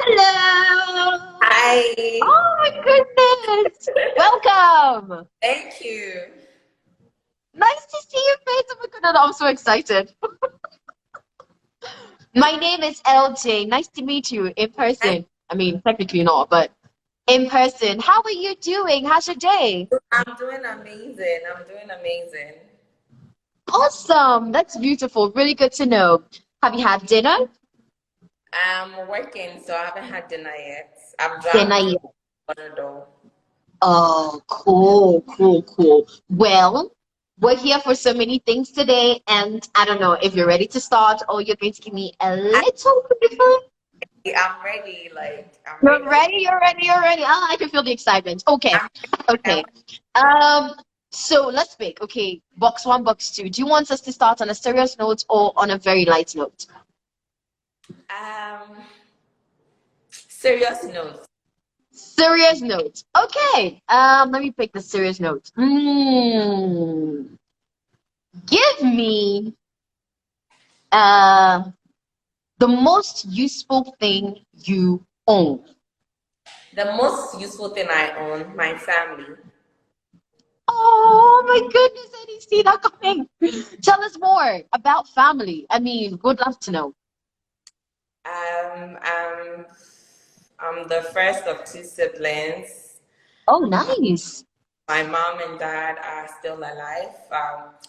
Hello. Hi. Oh my goodness. Welcome. Thank you. Nice to see your face. Oh my goodness, I'm so excited. My name is LJ. Nice to meet you in I- person. I mean, technically not, but in person. How are you doing? How's your day? I'm doing amazing. I'm doing amazing. Awesome. That's beautiful. Really good to know. Have you had dinner? I'm working, so I haven't had dinner yet. I'm Dinner driving to yet. order though. Oh, cool, cool, cool. Well, we're here for so many things today, and I don't know if you're ready to start or you're going to give me a little briefing. I'm ready. Like I'm You're ready. ready, you're ready, you're ready. Ah, I can feel the excitement. Okay, I'm okay. Um, so let's pick. Okay, box one, box two. Do you want us to start on a serious note or on a very light note? serious note. Serious note. Okay. Let me pick the serious note. Give me uh the most useful thing you own. The most useful thing I own, my family. Oh my goodness, I didn't see that coming. Tell us more about family. I mean, would love to know. Um, um, I'm the first of two siblings. Oh, nice. My mom and dad are still alive.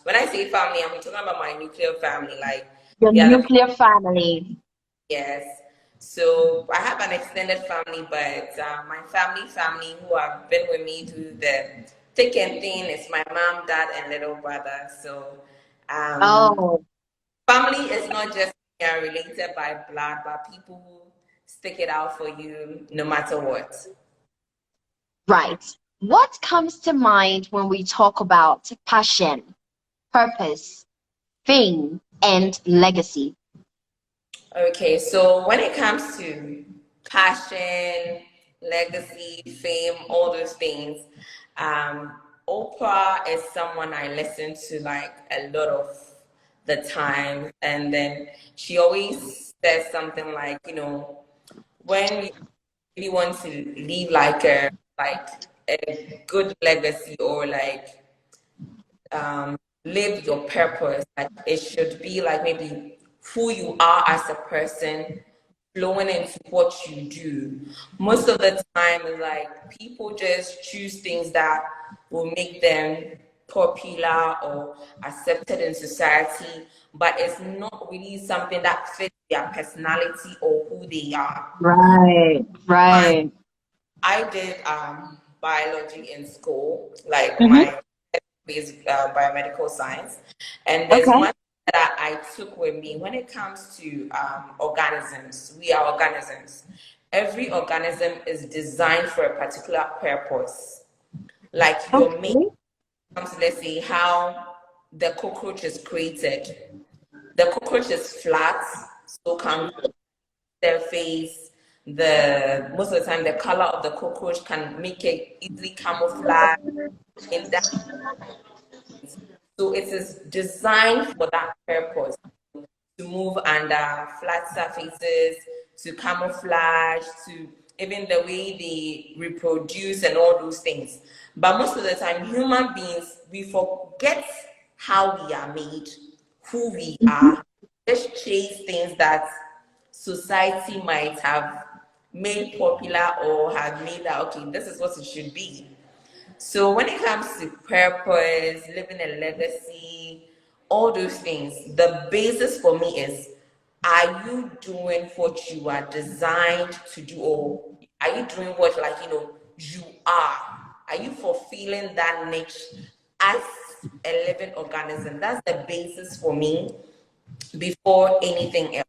When I say family, I'm talking about my nuclear family, like Your the other people. nuclear family. Yes. So I have an extended family, but my family who have been with me through the thick and thin is my mom, dad, and little brother. So um, Oh, family is not just you are related by blood, but people who stick it out for you no matter what. right. What comes to mind when we talk about passion, purpose, fame, and legacy? Okay, so when it comes to passion, legacy, fame, all those things, um, Oprah is someone I listen to like a lot of the time, and then she always says something like, when you really want to leave like a good legacy or like live your purpose. Like it should be like maybe who you are as a person flowing into what you do. Most of the time, like people just choose things that will make them popular or accepted in society, but it's not really something that fits their personality or who they are. Right, My right. I did biology in school, like Mm-hmm. my is biomedical science, and there's Okay. one that I took with me when it comes to organisms. We are organisms. Every organism is designed for a particular purpose. Like your main Okay. comes, let's say how the cockroach is created. The cockroach is flat, so can their face. The most of the time, the color of the cockroach can make it easily camouflage in that. So it is designed for that purpose to move under flat surfaces, to camouflage, to even the way they reproduce and all those things. But most of the time, human beings, we forget how we are made, who we are, just chase things that society might have made popular or have made that, okay, this is what it should be. So when it comes to purpose, living a legacy, all those things, the basis for me is, are you doing what you are designed to do, or are you doing what you are? Are you fulfilling that niche as a living organism? That's the basis for me before anything else.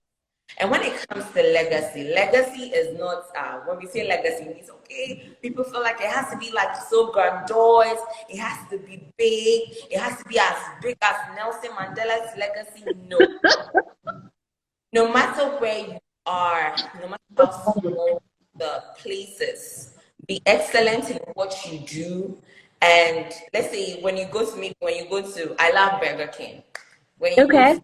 And when it comes to legacy, legacy is not, when we say legacy, it means, okay, people feel like it has to be like so grandiose, it has to be big, it has to be as big as Nelson Mandela's legacy. No. No matter where you are, no matter how small the places, be excellent in what you do. And let's say when you go to, I love Burger King. When you go Okay. to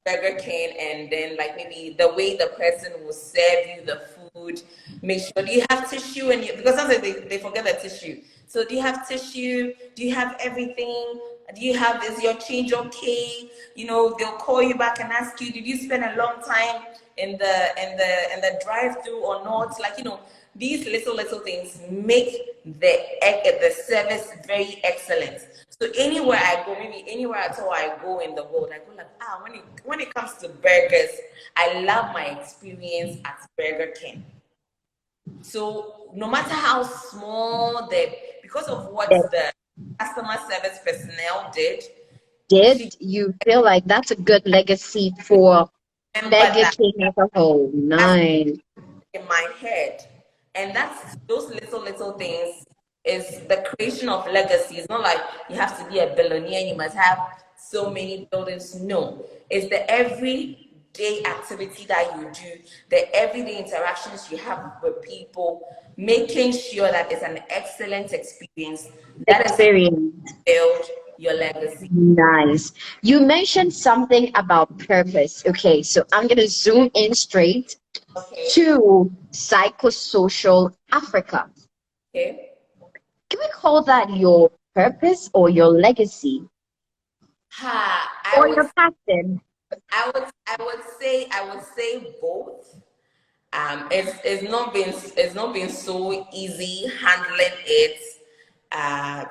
Burger King, and then like maybe the way the person will serve you the food, Make sure, do you have tissue in your, because sometimes they forget the tissue. So do you have tissue? Do you have everything? Do you have, is your change okay? You know, they'll call you back and ask you, did you spend a long time in the drive-through or not? Like, you know, these little things make the service very excellent. So anywhere I go, maybe anywhere at all I go in the world, I go like, when it comes to burgers, I love my experience at Burger King. So no matter how small because of what That the customer service personnel did, she did you feel like that's a good legacy for remember Burger that. King as a whole? That's Nice. in my head. And that's those little things is the creation of legacy. It's not like you have to be a billionaire, you must have so many buildings. No. It's the everyday activity that you do, the everyday interactions you have with people, making sure that it's an excellent experience. That is Experience. build your legacy. Nice. You mentioned something about purpose. Okay, so I'm gonna zoom in straight Okay. to psychosocial Africa. Okay. Can we call that your purpose or your legacy Ha, or your passion? I would say both. It's not been so easy handling it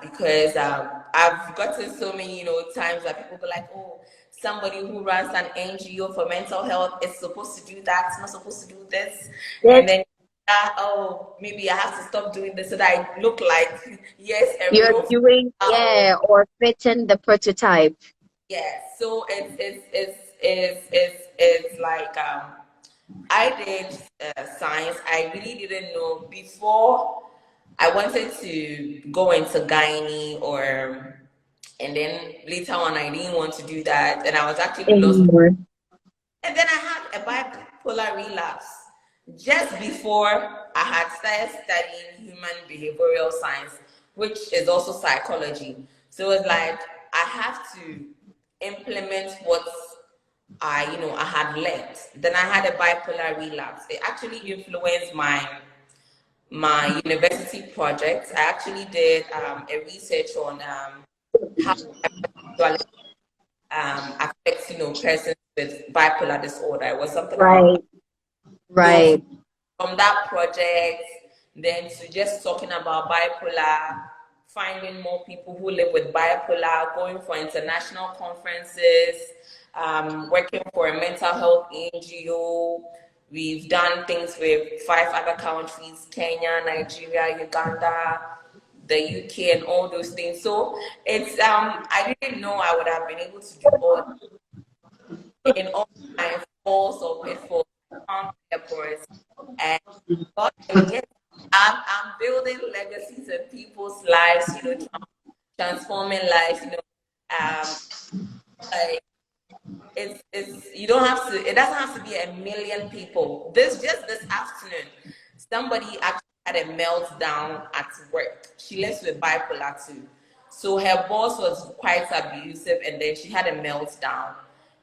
because I've gotten so many times that people go like, oh, somebody who runs an NGO for mental health is supposed to do that, it's not supposed to do this, Yes, and then oh, maybe I have to stop doing this so that I look like yes, a you're real doing, female. yeah, or fitting the prototype. Yeah, so it's like I did science. I really didn't know before. I wanted to go into gynae and then later on I didn't want to do that, and I was actually lost. Anymore. And then I had a bipolar relapse just before I had started studying human behavioral science, which is also psychology. So it's like I have to implement what I had learned. Then I had a bipolar relapse. It actually influenced my university project. I actually did a research on how hypersexuality affects persons with bipolar disorder. It was something around. Right, So right. from that project, then to just talking about bipolar, finding more people who live with bipolar, going for international conferences, working for a mental health NGO. We've done things with 5 other countries: Kenya, Nigeria, Uganda, the UK, and all those things. So it's I didn't know I would have been able to do all in all my falls or pitfalls, efforts, and God, yes, I'm building legacies in people's lives, transforming lives, like it's you don't have to, it doesn't have to be a million people. This afternoon, somebody actually had a meltdown at work. She lives with bipolar too. So her boss was quite abusive, and then she had a meltdown.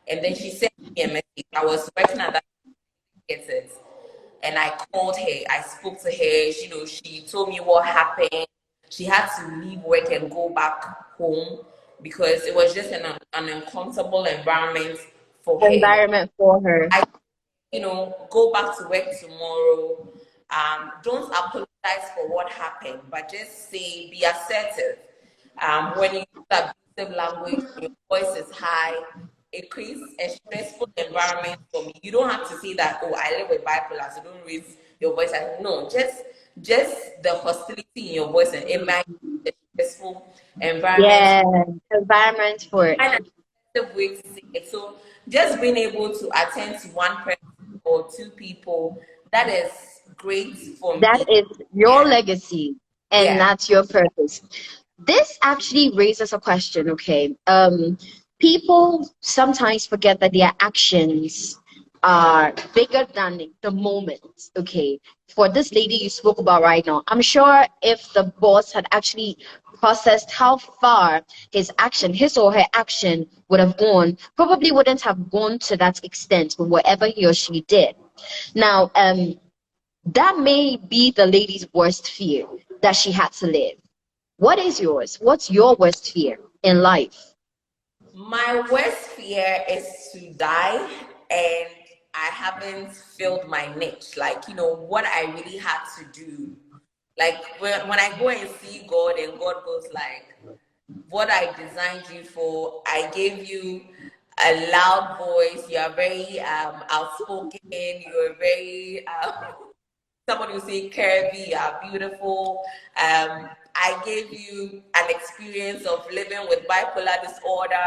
And then she sent me a message. I was working at that it. And I called her, I spoke to her, she told me what happened. She had to leave work and go back home because it was just an uncomfortable environment for her. Environment for her. I, go back to work tomorrow. Don't apologize for what happened, but just say, be assertive. When you use abusive language, your voice is high, it creates a stressful environment for me. You don't have to say that, oh, I live with bipolar, so don't raise your voice. No, just the hostility in your voice, and it might be a stressful environment. Yeah, environment for it. Find an effective way to say it. So just being able to attend to one person or two people, that is great for That me. is your Yeah. legacy, and Yeah. that's your purpose. This actually raises a question, okay? People sometimes forget that their actions are bigger than the moment, okay? For this lady you spoke about right now, I'm sure if the boss had actually processed how far his or her action would have gone, probably wouldn't have gone to that extent with whatever he or she did. Now, That may be the lady's worst fear that she had to live. What is yours? What's your worst fear in life? My worst fear is to die and I haven't filled my niche. Like, what I really had to do. Like when I go and see God and God goes like, what I designed you for, I gave you a loud voice, you are very outspoken, you're very somebody will say curvy, you are beautiful. I gave you an experience of living with bipolar disorder.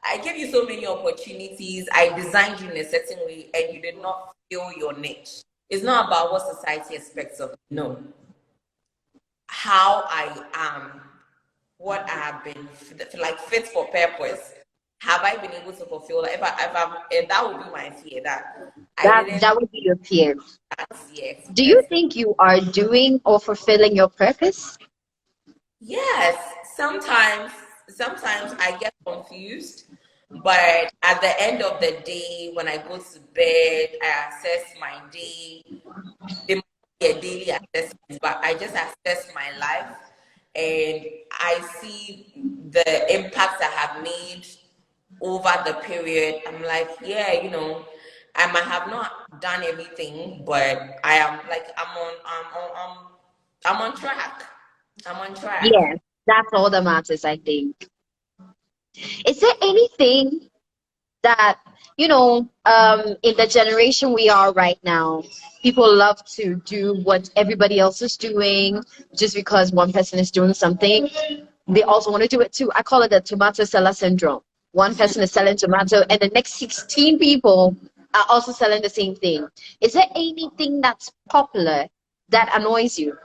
I gave you so many opportunities. I designed you in a certain way, and you did not fill your niche. It's not about what society expects of you. No. How I am, what I have been like fit for purpose. Have I been able to fulfill that? If that would be my fear that I didn't. That would be your fear. Yes, Do you yes. think you are doing or fulfilling your purpose? Yes, sometimes I get confused, but at the end of the day, when I go to bed, I assess my day. It might be a daily assessment, but I just assess my life and I see the impact I have made over the period. I'm like, yeah, I might have not done everything, but I am like I'm on track. I'm on track. Yes, that's all that matters, I think. Is there anything that, in the generation we are right now, people love to do what everybody else is doing just because one person is doing something? They also want to do it too. I call it the tomato seller syndrome. One person is selling tomato, and the next 16 people are also selling the same thing. Is there anything that's popular that annoys you?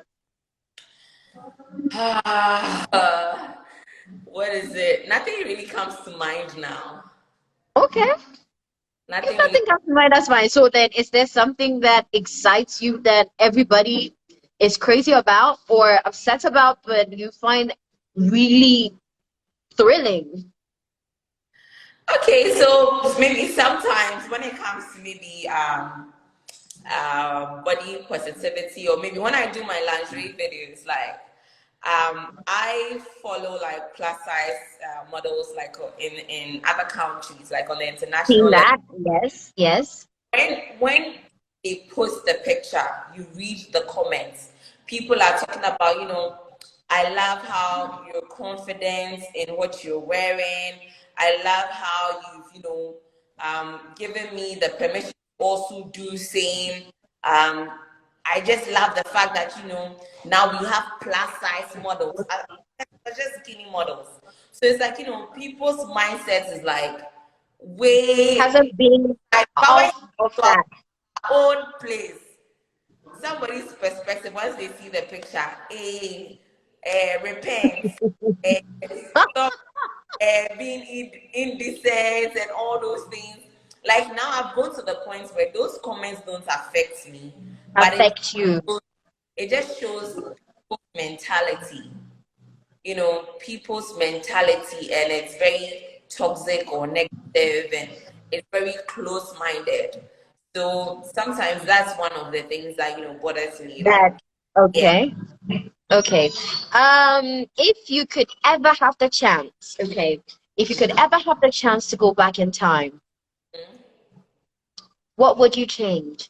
What is it? Nothing really comes to mind now. Okay. If Nothing really. nothing comes to mind, that's fine. So then, is there something that excites you that everybody is crazy about or upset about, but you find really thrilling? Okay, so maybe sometimes when it comes to maybe body positivity, or maybe when I do my lingerie videos, like I follow like plus size models like in other countries, like on the Seen international level. that? Yes, yes. When they post the picture, you read the comments. People are talking about, I love how you're confident in what you're wearing. I love how you've, given me the permission to also do same. Um, I just love the fact that, now we have plus size models. They're just skinny models. So it's like, people's mindset is like way Hasn't been like power off of to our that. own place. Somebody's perspective, once they see the picture, repent, stop being indecent and all those things. Like now, I've gone to the point where those comments don't affect me, but Affect you. it just shows people's mentality. People's mentality, and it's very toxic or negative, and it's very close-minded. So sometimes that's one of the things that bothers me. Like, That yeah, okay. Okay. If you could ever have the chance, okay, if you could ever have the chance to go back in time, what would you change?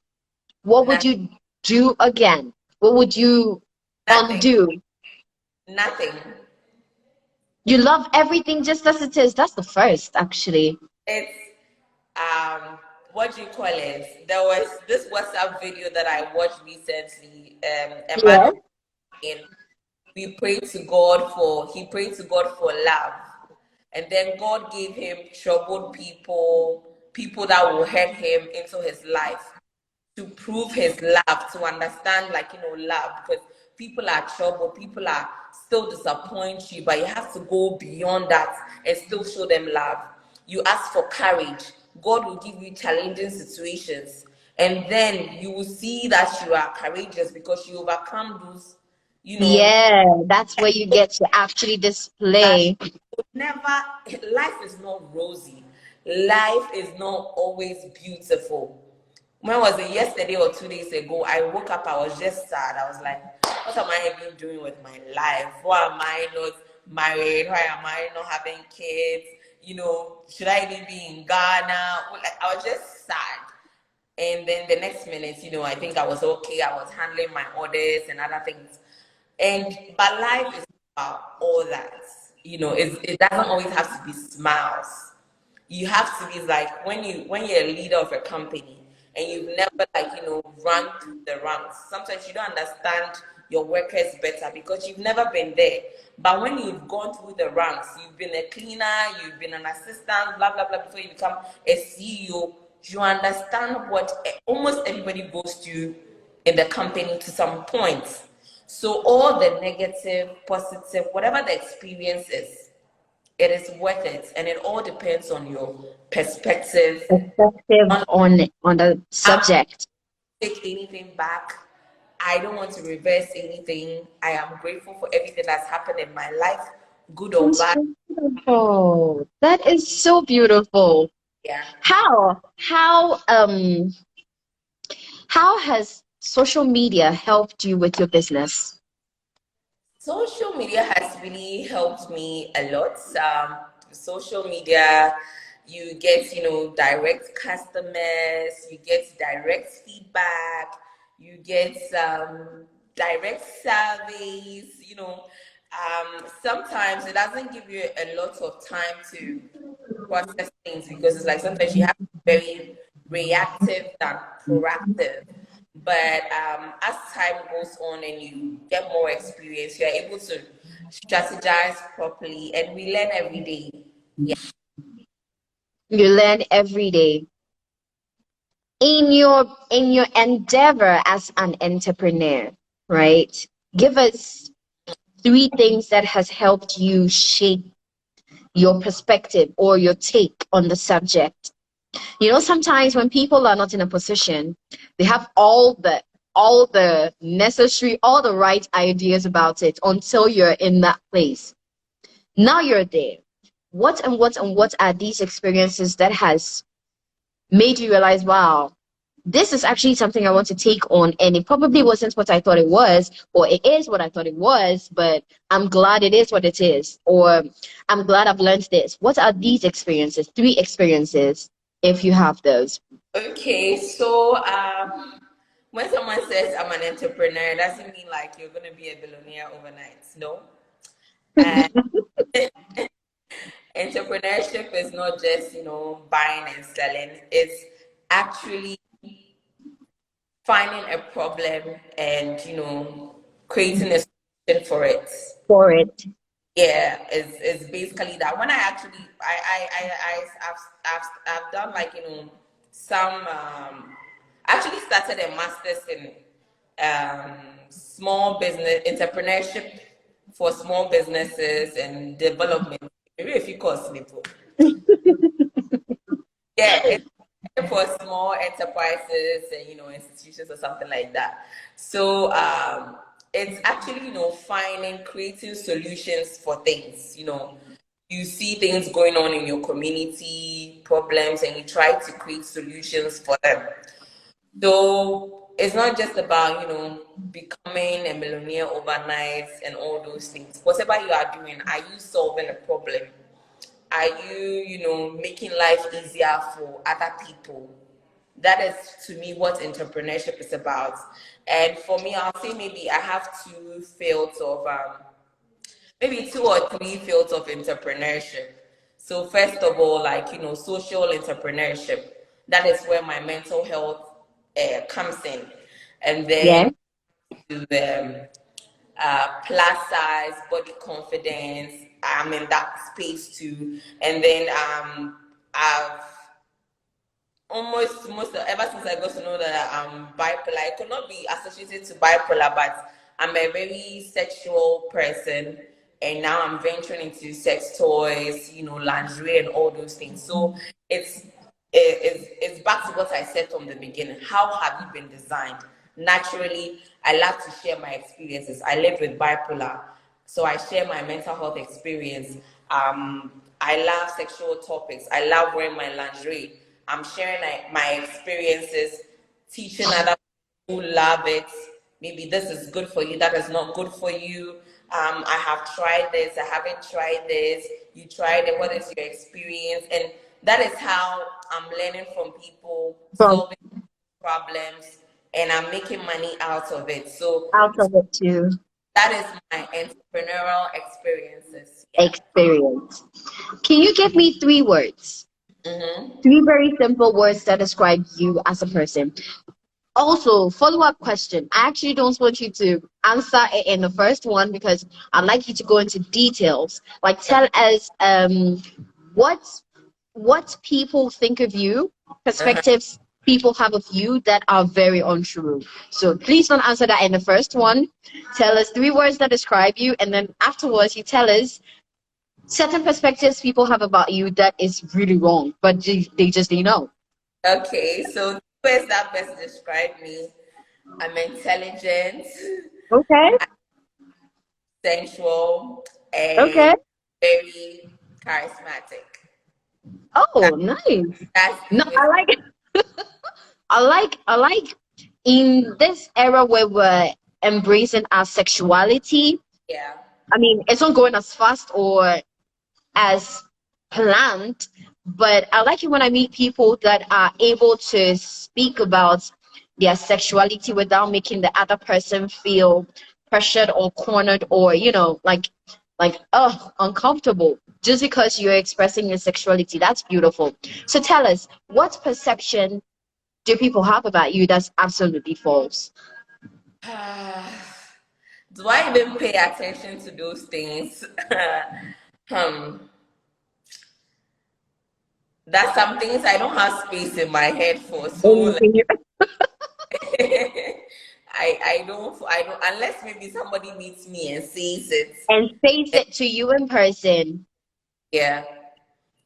What would not, you do again? What would you nothing, undo? nothing. You love everything just as it is. That's the first, actually. It's what do you call it? There was this WhatsApp video that I watched recently. A man Yes. was saying, he prayed to God for love. And then God gave him troubled people that will hurt him into his life to prove his love, to understand, like, love. Because people are troubled, people are still disappoint you, but you have to go beyond that and still show them love. You ask for courage, God will give you challenging situations. And then you will see that you are courageous because you overcome those, you know, Yeah, that's where you get to actually that display. never, life is not rosy. Life is not always beautiful. when was it, yesterday or 2 days ago, I woke up, I was just sad. I was like, what am I even doing with my life? Why am I not married? Why am I not having kids? You know, should I even be in Ghana? Like, I was just sad. And then the next minute, you know, I think I was okay. I was handling my orders and other things. But life is about all that. You know, it doesn't always have to be smiles. You have to be like when you're a leader of a company and you've never run through the ranks. Sometimes you don't understand your workers better because you've never been there. But when you've gone through the ranks, you've been a cleaner, you've been an assistant, blah blah blah, before you become a CEO, you understand what almost everybody goes through in the company to some point. So all the negative, positive, whatever the experience is, it is worth it, and it all depends on your perspective. Perspective on the subject. Take anything back. I don't want to reverse anything. I am grateful for everything that's happened in my life, good or That's bad. beautiful. That is so beautiful. Yeah. How has social media helped you with your business? Social media has really helped me a lot. Social media, you get, direct customers, you get direct feedback, you get direct surveys, sometimes it doesn't give you a lot of time to process things because it's like sometimes you have to be very reactive than proactive. But as time goes on and you get more experience, you're able to strategize properly, and we learn every day. Yeah. You learn every day. In your endeavor as an entrepreneur, right? Give us 3 things that has helped you shape your perspective or your take on the subject. Sometimes when people are not in a position, they have all the necessary, all the right ideas about it until you're in that place. Now you're there. What are these experiences that has made you realize, wow, this is actually something I want to take on, and it probably wasn't what I thought it was, or it is what I thought it was, but I'm glad it is what it is, or I'm glad I've learned this. What are these experiences? 3 experiences, if you have those. Okay, so when someone says I'm an entrepreneur, it doesn't mean like you're going to be a billionaire overnight. No. And entrepreneurship is not just, buying and selling. It's actually finding a problem and, creating a solution for it. For it. Yeah, it's basically that. When I actually, I've done like, some, actually started a master's in small business entrepreneurship for small businesses and development. Maybe if you course, yeah, it's for small enterprises and institutions or something like that. So it's actually finding creative solutions for things. You see things going on in your community, problems, and you try to create solutions for them. So it's not just about becoming a millionaire overnight and all those things. Whatever you are doing, are you solving a problem? Are you, making life easier for other people? That is, to me, what entrepreneurship is about. And for me, I'll say maybe I have maybe 2 or 3 fields of entrepreneurship. So first of all, like, social entrepreneurship. That is where my mental health comes in. And then Yeah. to the plus size, body confidence. I'm in that space too. And then I've almost most ever since I got to know that I'm bipolar. I could not be associated to bipolar, but I'm a very sexual person, and now I'm venturing into sex toys, lingerie and all those things. So it's back to what I said from the beginning. How have you been designed? Naturally, I love to share my experiences. I live with bipolar, so I share my mental health experience. I love sexual topics. I love wearing my lingerie. I'm sharing my experiences teaching other people who love it. Maybe this is good for you, that is not good for you. I have tried this, I haven't tried this. You tried it, what is your experience? And that is how I'm learning from people, From solving problems, and I'm making money out of it. So out of it too. that is my entrepreneurial experiences. Yeah. Experience. Can you give me 3 words? Mm-hmm. 3 very simple words that describe you as a person. Also, follow-up question. I actually don't want you to answer it in the first one because I'd like you to go into details. Like tell us what what people think of you, Uh-huh. perspectives people have of you that are very untrue. So please don't answer that in the first one. Tell us 3 words that describe you, and then afterwards you tell us certain perspectives people have about you that is really wrong, but they just didn't know. Okay, so first that best describe me. I'm intelligent, Okay. sensual, and Okay. very charismatic. Oh, nice. That's No, the way. I like in this era where we're embracing our sexuality. Yeah, I mean, it's not going as fast or as planned, but I like it when I meet people that are able to speak about their sexuality without making the other person feel pressured or cornered or, uncomfortable just because you're expressing your sexuality. That's beautiful. So tell us, what perception do people have about you that's absolutely false? do I even pay attention to those things? um, that's some things I don't have space in my head for. So like, Anything you I don't unless maybe somebody meets me and says it. and face it to you in person. Yeah,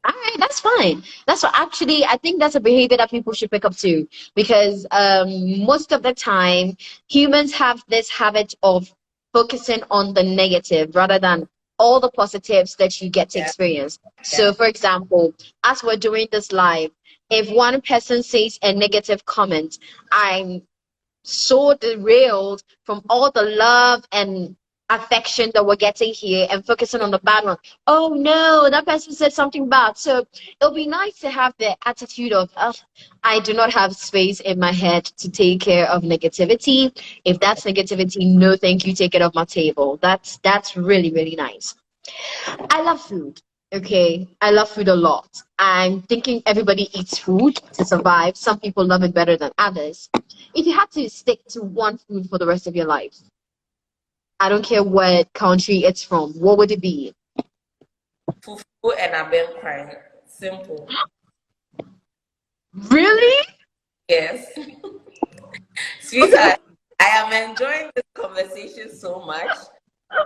All right, that's fine. That's what actually I think that's a behavior that people should pick up too, because most of the time humans have this habit of focusing on the negative rather than all the positives that you get to yeah, experience. yeah. So, for example, as we're doing this live, if one person says a negative comment, I'm so derailed from all the love and affection that we're getting here and focusing on the bad one. Oh no, that person said something bad. So it'll be nice to have the attitude of, oh, I do not have space in my head to take care of negativity. If that's negativity, no thank you, take it off my table. That's really, really nice. I love food. Okay, I love food a lot. I'm thinking everybody eats food to survive. Some people love it better than others. If you had to stick to one food for the rest of your life, I don't care what country it's from, what would it be? Fufu and Abena Korkor. Simple. Really? Yes. Okay. Sweetheart, I am enjoying this conversation so much,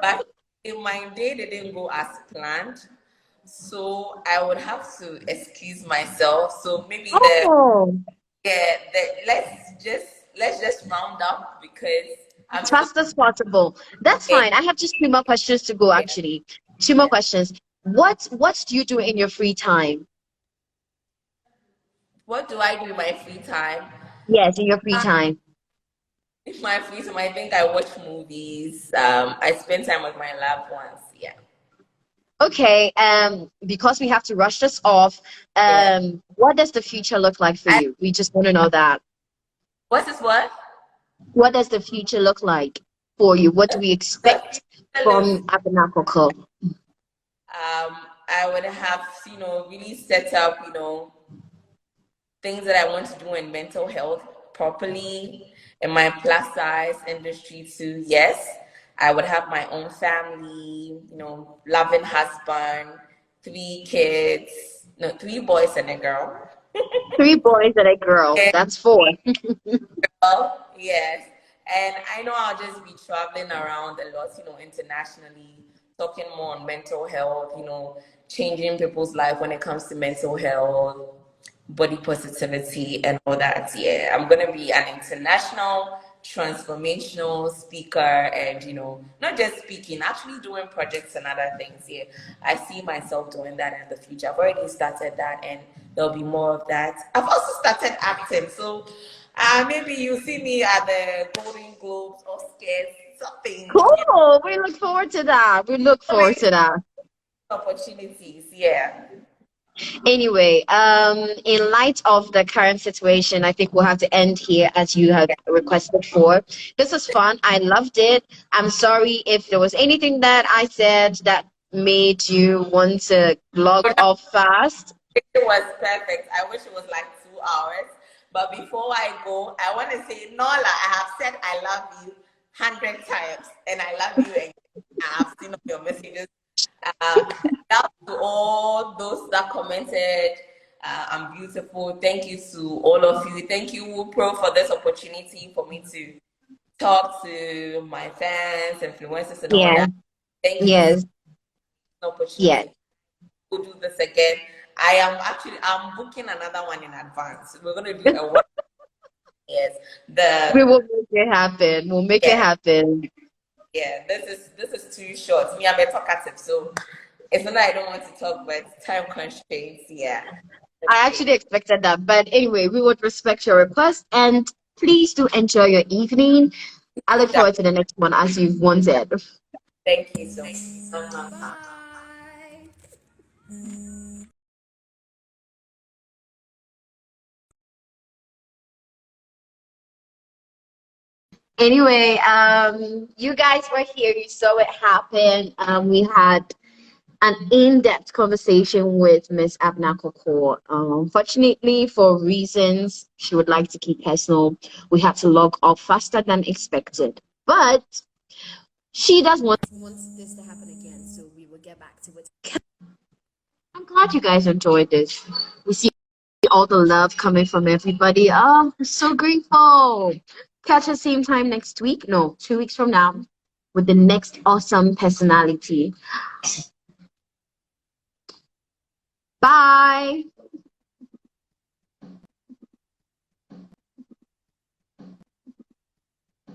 but in my day didn't go as planned. So I would have to excuse myself. So maybe the Oh, yeah, let's just round up because I'm as so fast as possible. That's yeah, fine. I have just 2 more questions to go, yeah, actually. Two more yeah. questions. What do you do in your free time? What do I do in my free time? Yes, in your free Uh, time. In my free time, I think I watch movies. I spend time with my loved ones. Yeah. Okay, because we have to rush this off, Yeah. what does the future look like for I, you? We just want to know that. what is what? What does the future look like for you? What do we The expect future looks from Abena Korkor? I would have, really set up, things that I want to do in mental health properly, in my plus size industry too. Yes, I would have my own family, loving husband, 3 kids, no, 3 boys and a girl. 3 boys and a girl. And That's 4. yes, and I know I'll just be traveling around a lot, internationally, talking more on mental health, changing people's life when it comes to mental health, body positivity, and all that. Yeah, I'm gonna be an international transformational speaker, and not just speaking, actually doing projects and other things. Yeah, I see myself doing that in the future. I've already started that, and there'll be more of that. I've also started acting, so Maybe you see me at the Golden Globes, Oscars, something. Cool. We look forward to that. We look forward to that. Opportunities, yeah. Anyway, in light of the current situation, I think we'll have to end here as you had requested for. This was fun. I loved it. I'm sorry if there was anything that I said that made you want to log off fast. It was perfect. I wish it was like 2 hours. But before I go, I want to say, Nola, I have said I love you 100 times, and I love you again. I have seen all your messages. Shout to all those that commented. I'm beautiful. Thank you to all of you. Thank you, Whoopro, for this opportunity for me to talk to my fans, influencers, and all Yeah. that. Thank you Yes. for the opportunity. Yes. We'll do this again. I'm booking another one in advance. We're gonna do a one. Yes. We will make it happen. We'll make it happen. Yeah, this is too short. Me, I'm a talkative, so it's not that I don't want to talk, but time constraints, yeah. I actually expected that. But anyway, we would respect your request and please do enjoy your evening. I look forward to the next one as you've wanted. Thank you so much. Anyway, you guys were here, you saw it happen. We had an in-depth conversation with Miss Abena Korkor. Unfortunately, for reasons she would like to keep personal, we had to log off faster than expected. But she does want this to happen again, so we will get back to it. I'm glad you guys enjoyed this. We see all the love coming from everybody. Oh, I'm so grateful. Catch us same time next week. No, 2 weeks from now with the next awesome personality. Bye.